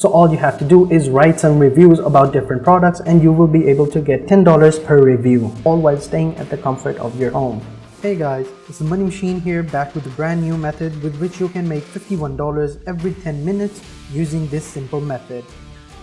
So all you have to do is write some reviews about different products and you will be able to get $10 per review, all while staying at the comfort of your home. Hey guys, it's the Money Machine here, back with a brand new method with which you can make $51 every 10 minutes using this simple method.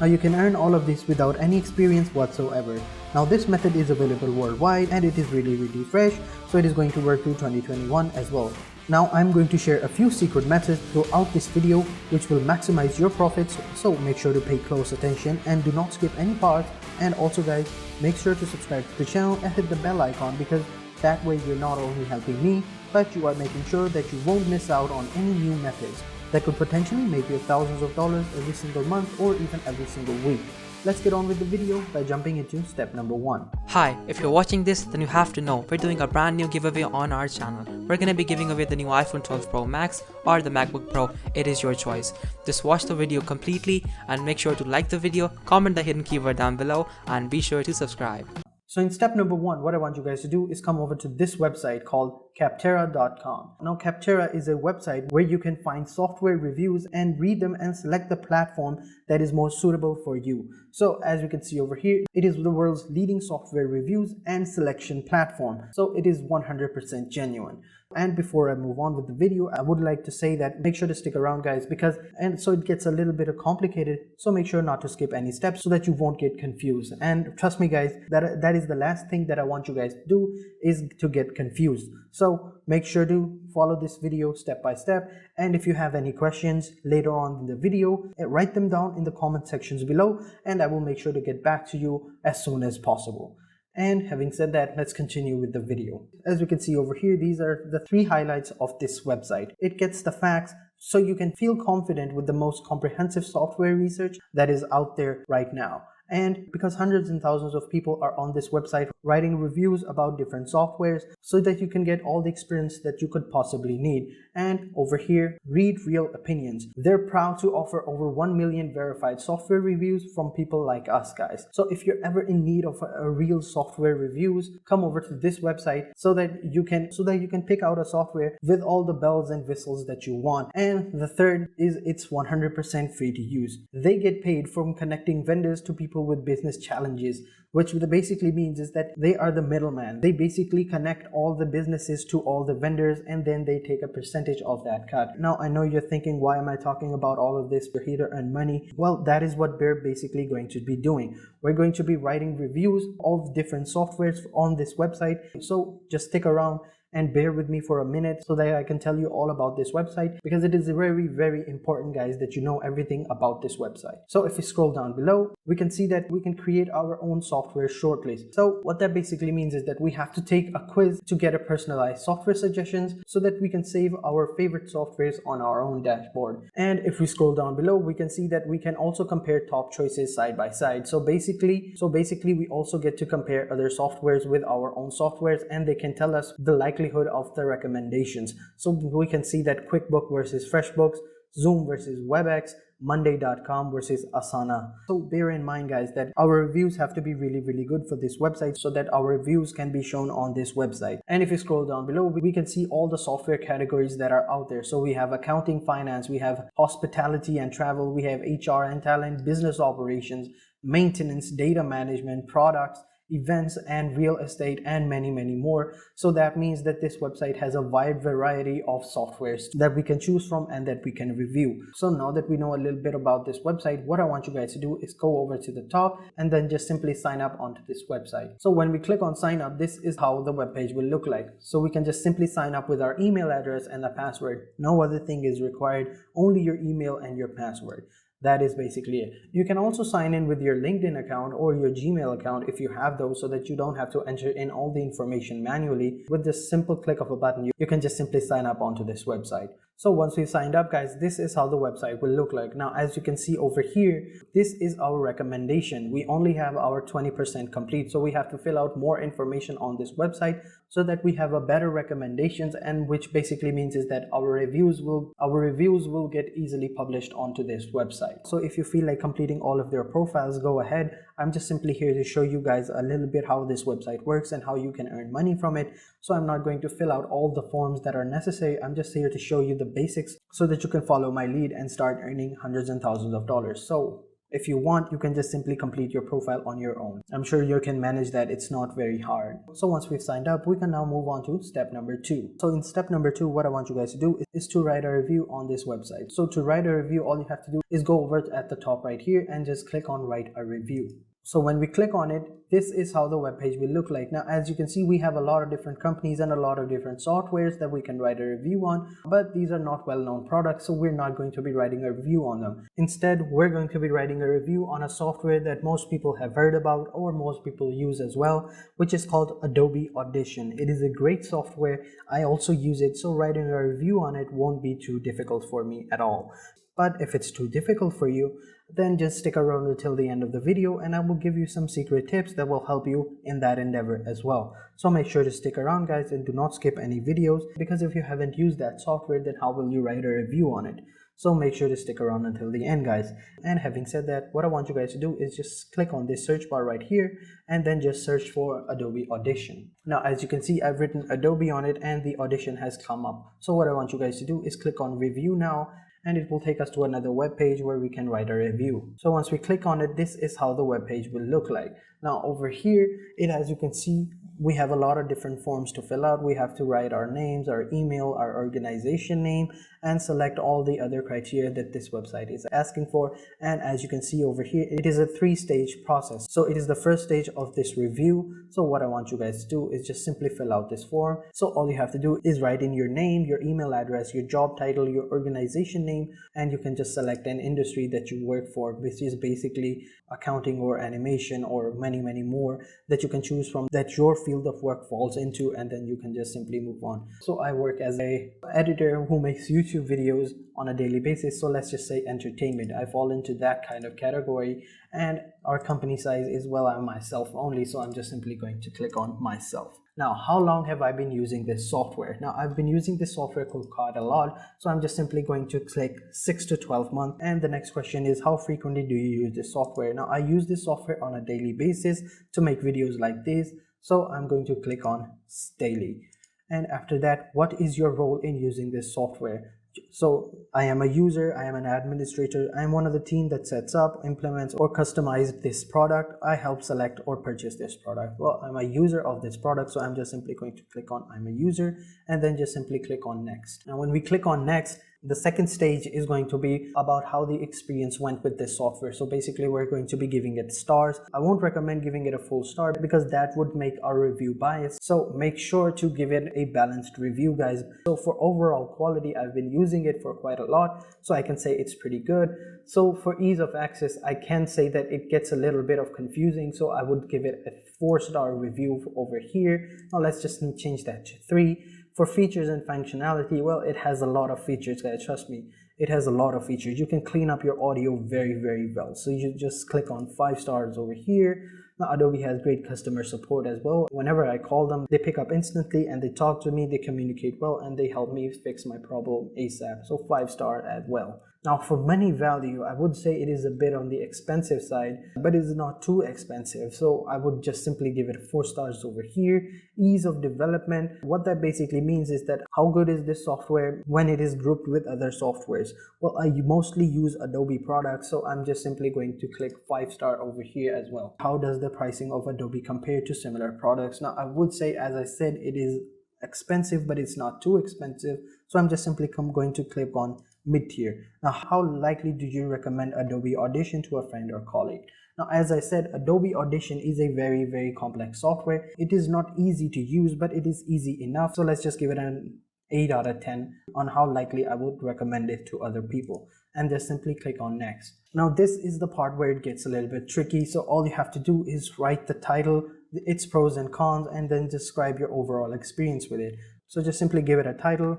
Now you can earn all of this without any experience whatsoever. Now this method is available worldwide and it is really fresh, so it is going to work through 2021 as well. Now I'm going to share a few secret methods throughout this video which will maximize your profits, so make sure to pay close attention and do not skip any parts. And also guys, make sure to subscribe to the channel and hit the bell icon, because that way you're not only helping me, but you are making sure that you won't miss out on any new methods that could potentially make you thousands of dollars every single month or even every single week. Let's get on with the video by jumping into step number 1. Hi, if you're watching this, then you have to know we're doing a brand new giveaway on our channel. We're going to be giving away the new iPhone 12 Pro Max or the MacBook Pro. It is your choice. Just watch the video completely and make sure to like the video, comment the hidden keyword down below, and be sure to subscribe. So in step number 1, what I want you guys to do is come over to this website called Capterra.com. Now Capterra is a website where you can find software reviews and read them and select the platform that is most suitable for you. So as you can see over here, it is the world's leading software reviews and selection platform. So it is 100% genuine. And before I move on with the video, I would like to say that make sure to stick around guys, because so it gets a little bit complicated, so make sure not to skip any steps so that you won't get confused. And trust me guys, that is the last thing that I want you guys to do, is to get confused. So make sure to follow this video step by step, and if you have any questions later on in the video, write them down in the comment sections below and I will make sure to get back to you as soon as possible. And having said that, let's continue with the video. As you can see over here, these are the 3 highlights of this website. It gets the facts so you can feel confident with the most comprehensive software research that is out there right now. And because hundreds and thousands of people are on this website writing reviews about different softwares, so that you can get all the experience that you could possibly need. And over here, read real opinions. They're proud to offer over 1 million verified software reviews from people like us guys. So if you're ever in need of a real software reviews, come over to this website so that you can pick out a software with all the bells and whistles that you want. And the third is it's 100% free to use. They get paid from connecting vendors to people with business challenges, which basically means is that they are the middleman. They basically connect all the businesses to all the vendors and then they take a percentage of that cut. Now I know you're thinking, why am I talking about all of this? We're here to earn money. Well, that is what we're basically going to be doing. We're going to be writing reviews of different softwares on this website. So just stick around and bear with me for a minute so that I can tell you all about this website, because it is very important guys that you know everything about this website. So if we scroll down below, we can see that we can create our own software shortlist. So what that basically means is that we have to take a quiz to get a personalized software suggestions so that we can save our favorite softwares on our own dashboard. And if we scroll down below, we can see that we can also compare top choices side by side. So basically we also get to compare other softwares with our own softwares, and they can tell us the likelihood of the recommendations. So we can see that QuickBook versus FreshBooks, Zoom versus WebEx, Monday.com versus Asana. So bear in mind guys that our reviews have to be really good for this website so that our reviews can be shown on this website. And if you scroll down below, we can see all the software categories that are out there. So we have accounting, finance, we have hospitality and travel, we have HR and talent, business operations, maintenance, data management, products, events, and real estate, and many more. So that means that this website has a wide variety of softwares that we can choose from and that we can review. So now that we know a little bit about this website, what I want you guys to do is go over to the top and then just simply sign up onto this website. So when we click on sign up, this is how the web page will look like. So we can just simply sign up with our email address and a password. No other thing is required, only your email and your password. That is basically it. You can also sign in with your LinkedIn account or your Gmail account if you have those, so that you don't have to enter in all the information manually. With this simple click of a button, you can just simply sign up onto this website. So once we've signed up guys, this is how the website will look like. Now as you can see over here, this is our recommendation. We only have our 20% complete, so we have to fill out more information on this website so that we have a better recommendations, and which basically means is that our reviews will get easily published onto this website. So if you feel like completing all of their profiles, go ahead. I'm just simply here to show you guys a little bit how this website works and how you can earn money from it. So I'm not going to fill out all the forms that are necessary. I'm just here to show you the basics so that you can follow my lead and start earning hundreds and thousands of dollars. So if you want, you can just simply complete your profile on your own. I'm sure you can manage that. It's not very hard. So once we've signed up, we can now move on to step number 2. So in step number 2, what I want you guys to do is to write a review on this website. So to write a review, all you have to do is go over at the top right here and just click on write a review. So when we click on it, this is how the web page will look like. Now, as you can see, we have a lot of different companies and a lot of different softwares that we can write a review on, but these are not well-known products, so we're not going to be writing a review on them. Instead, we're going to be writing a review on a software that most people have heard about or most people use as well, which is called Adobe Audition. It is a great software. I also use it, so writing a review on it won't be too difficult for me at all. But if it's too difficult for you, then just stick around until the end of the video and I will give you some secret tips that will help you in that endeavor as well. So make sure to stick around, guys, and do not skip any videos, because if you haven't used that software, then how will you write a review on it? So make sure to stick around until the end, guys. And having said that, what I want you guys to do is just click on this search bar right here and then just search for Adobe Audition. Now, as you can see, I've written Adobe on it and the Audition has come up. So what I want you guys to do is click on Review Now, and it will take us to another web page where we can write a review. So once we click on it, this is how the web page will look like. Now over here, as you can see, we have a lot of different forms to fill out. We have to write our names, our email, our organization name, and select all the other criteria that this website is asking for. And as you can see over here, it is a 3-stage process. So it is the first stage of this review. So what I want you guys to do is just simply fill out this form. So all you have to do is write in your name, your email address, your job title, your organization name, and you can just select an industry that you work for, which is basically accounting or animation or many more that you can choose from that your field of work falls into, and then you can just simply move on. So I work as a editor who makes YouTube videos on a daily basis, so let's just say entertainment. I fall into that kind of category, and our company size is, well, I'm myself only, so I'm just simply going to click on myself. Now, how long have I been using this software? Now, I've been using this software quite a lot, so I'm just simply going to click 6 to 12 months. And the next question is, how frequently do you use this software? Now, I use this software on a daily basis to make videos like this, so I'm going to click on daily. And after that, what is your role in using this software? So I am a user, I am an administrator, I am one of the team that sets up, implements, or customizes this product. I help select or purchase this product. Well, I'm a user of this product, so I'm just simply going to click on I'm a user and then just simply click on next. Now when we click on next, the second stage is going to be about how the experience went with this software. So basically we're going to be giving it stars. I won't recommend giving it a full star because that would make our review biased. So make sure to give it a balanced review, guys. So for overall quality, I've been using it for quite a lot, so I can say it's pretty good. So for ease of access, I can say that it gets a little bit of confusing, so I would give it a 4-star review over here. Now let's just change that to 3. For features and functionality, well, it has a lot of features, guys. Trust me, it has a lot of features. You can clean up your audio very well. So you just click on 5 stars over here. Now Adobe has great customer support as well. Whenever I call them, they pick up instantly and they talk to me, they communicate well, and they help me fix my problem ASAP. So 5-star as well. Now for money value, I would say it is a bit on the expensive side, but it's not too expensive. So I would just simply give it 4 stars over here. Ease of development. What that basically means is that how good is this software when it is grouped with other softwares? Well, I mostly use Adobe products, so I'm just simply going to click 5-star over here as well. How does the pricing of Adobe compare to similar products? Now I would say, as I said, it is expensive, but it's not too expensive. So I'm just simply going to click on mid-tier. Now, how likely do you recommend Adobe Audition to a friend or colleague? Now, as I said, Adobe Audition is a very complex software. It is not easy to use, but it is easy enough. So let's just give it an 8 out of 10 on how likely I would recommend it to other people, and just simply click on next. Now this is the part where it gets a little bit tricky. So all you have to do is write the title, its pros and cons, and then describe your overall experience with it. So just simply give it a title.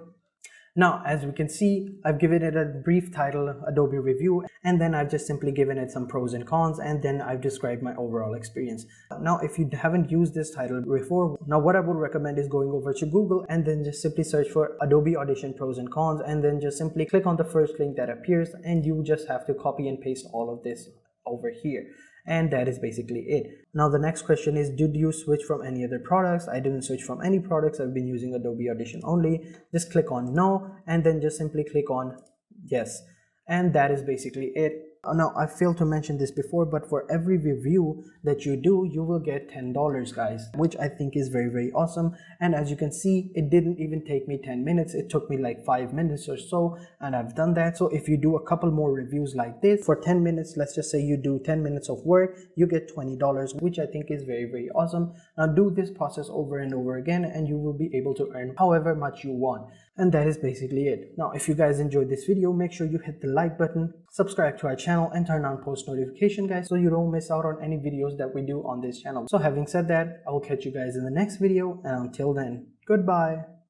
Now, as we can see, I've given it a brief title, Adobe Review, and then I've just simply given it some pros and cons, and then I've described my overall experience. Now, if you haven't used this title before, now what I would recommend is going over to Google and then just simply search for Adobe Audition pros and cons, and then just simply click on the first link that appears, and you just have to copy and paste all of this over here. And that is basically it. Now the next question is, did you switch from any other products? I didn't switch from any products. I've been using Adobe Audition only. Just click on no, and then just simply click on yes, and that is basically it. Now I failed to mention this before, but for every review that you do, you will get $10, guys, which I think is very awesome. And as you can see, it didn't even take me 10 minutes. It took me like 5 minutes or so, and I've done that. So if you do a couple more reviews like this for 10 minutes, let's just say you do 10 minutes of work, you get $20, which I think is very awesome. Now do this process over and over again, and you will be able to earn however much you want. And that is basically it. Now if you guys enjoyed this video, make sure you hit the like button, subscribe to our channel, and turn on post notification, guys, so you don't miss out on any videos that we do on this channel. So having said that, I will catch you guys in the next video, and until then, goodbye.